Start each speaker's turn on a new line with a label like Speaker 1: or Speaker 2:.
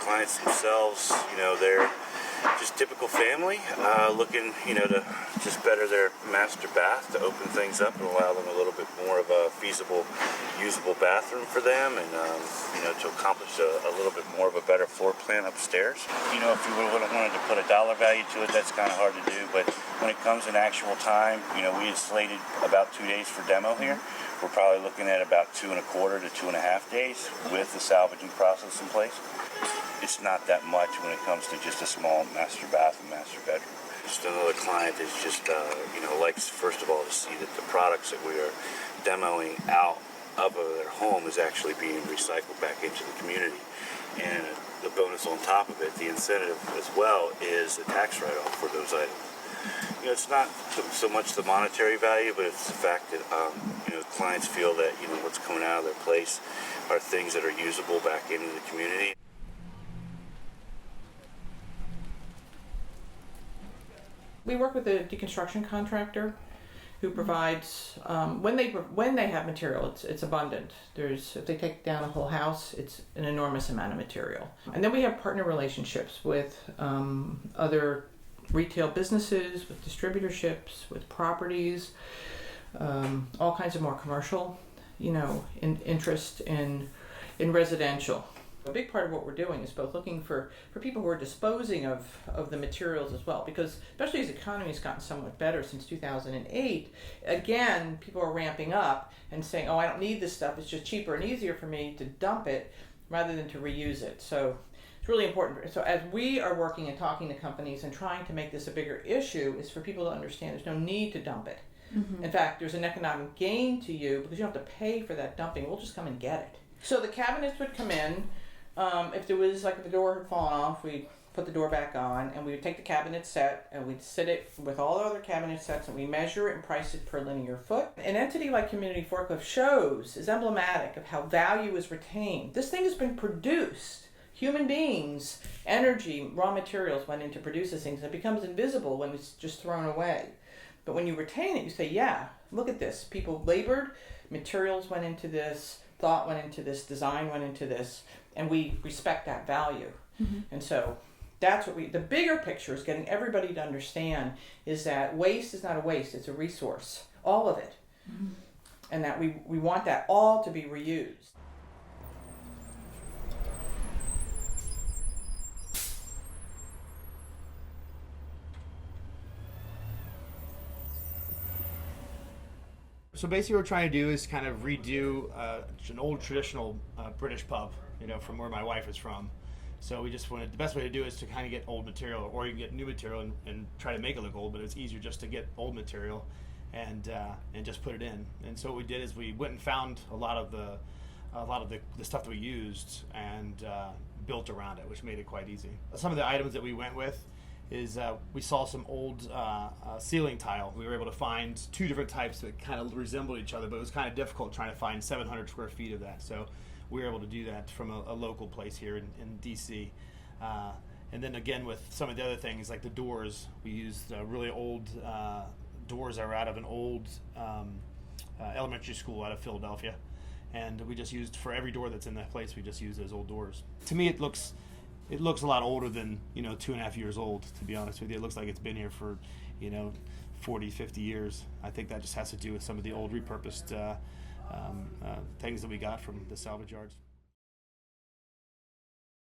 Speaker 1: clients themselves, they're just typical family looking, to just better their master bath, to open things up and allow them a little bit more of a feasible, usable bathroom for them, and to accomplish a little bit more of a better floor plan upstairs. If you would have wanted to put a dollar value to it, that's kind of hard to do, but when it comes in actual time, we had slated about 2 days for demo here. We're probably looking at about 2.25 to 2.5 days with the salvaging process in place. It's not that much when it comes to just a small master bath and master bedroom. Just another client is just, likes, first of all, to see that the products that we are demoing out of their home is actually being recycled back into the community. And the bonus on top of it, the incentive as well, is a tax write-off for those items. It's not so much the monetary value, but it's the fact that, clients feel that, what's coming out of their place are things that are usable back into the community.
Speaker 2: We work with a deconstruction contractor who provides, when they have material, it's abundant. If they take down a whole house, it's an enormous amount of material. And then we have partner relationships with other retail businesses, with distributorships, with properties, all kinds of more commercial, interest in residential. A big part of what we're doing is both looking for people who are disposing of the materials as well, because especially as the economy has gotten somewhat better since 2008, again, people are ramping up and saying, oh, I don't need this stuff, it's just cheaper and easier for me to dump it rather than to reuse it. So it's really important. So as we are working and talking to companies and trying to make this a bigger issue, is for people to understand there's no need to dump it. Mm-hmm. In fact, there's an economic gain to you because you don't have to pay for that dumping. We'll just come and get it. So the cabinets would come in. If there was, if the door had fallen off, we'd put the door back on, and we would take the cabinet set and we'd sit it with all the other cabinet sets, and we measure it and price it per linear foot. An entity like Community Forklift is emblematic of how value is retained. This thing has been produced. Human beings, energy, raw materials went into produce these things, and it becomes invisible when it's just thrown away. But when you retain it, you say, yeah, look at this. People labored, materials went into this, thought went into this, design went into this, and we respect that value. Mm-hmm. And so that's what the bigger picture is getting everybody to understand is that waste is not a waste, it's a resource, all of it. Mm-hmm. And that we want that all to be reused.
Speaker 3: So basically what we're trying to do is kind of redo an old traditional British pub, from where my wife is from. So we just wanted, the best way to do it is to kind of get old material, or you can get new material and try to make it look old, but it's easier just to get old material and just put it in. And so what we did is we went and found a lot of the stuff that we used and built around it, which made it quite easy. Some of the items that we went with is we saw some old ceiling tile. We were able to find two different types that kind of resembled each other, but it was kind of difficult trying to find 700 square feet of that. So we were able to do that from a local place here in DC. And then again, with some of the other things like the doors, we used really old doors that were out of an old elementary school out of Philadelphia. And we just used, for every door that's in that place, we just used those old doors. To me, it looks a lot older than 2.5 years old, to be honest with you. It looks like it's been here for 40, 50 years. I think that just has to do with some of the old repurposed things that we got from the salvage yards.